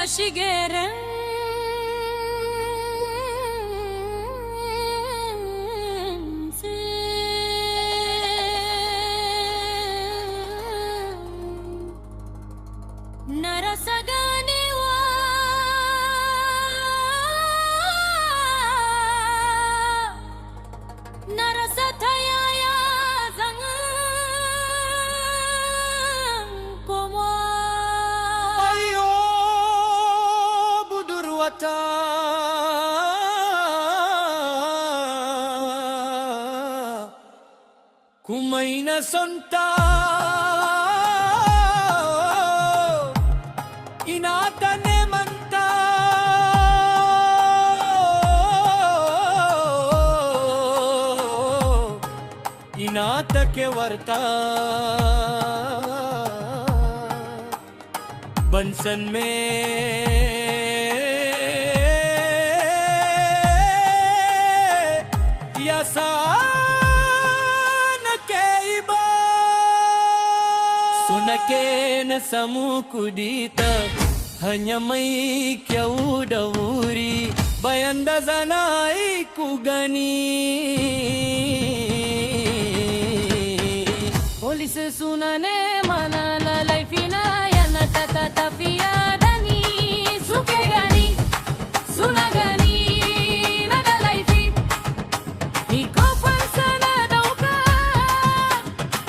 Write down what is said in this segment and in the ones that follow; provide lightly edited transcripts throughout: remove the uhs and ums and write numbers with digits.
shigeera narasagani wa narasataya ya zangan komo ayo budurwata kumaina sonta inatane manta inatake warta Bunsen में यासान के इबा सुन के न समू कुदीता hanya mai kyau da wuri bayan da zanai ku gani police sunane manala laifina yana tafiya dani suke gani suna gani na da laifi ni kofar sana dauka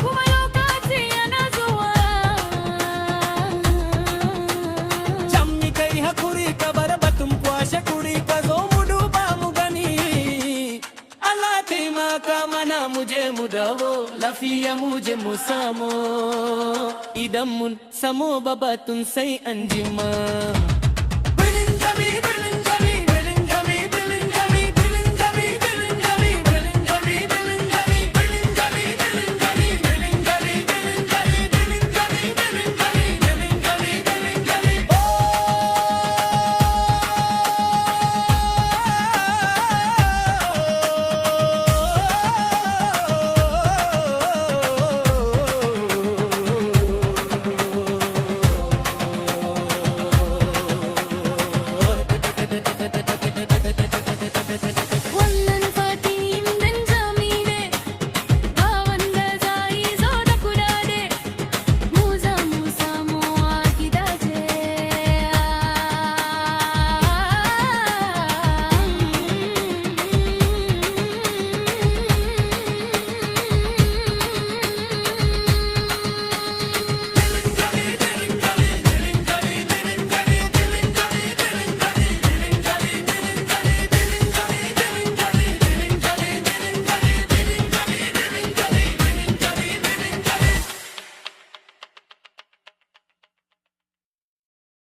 kuma lokaci yana zuwa jammi kai hakuri ka bar batun kwashe kuri ka zo mu duba mu gani Allah taimaka mana mu je mu dawo lafiya mu je mu samu idan mun samu babatun sai anjima birnin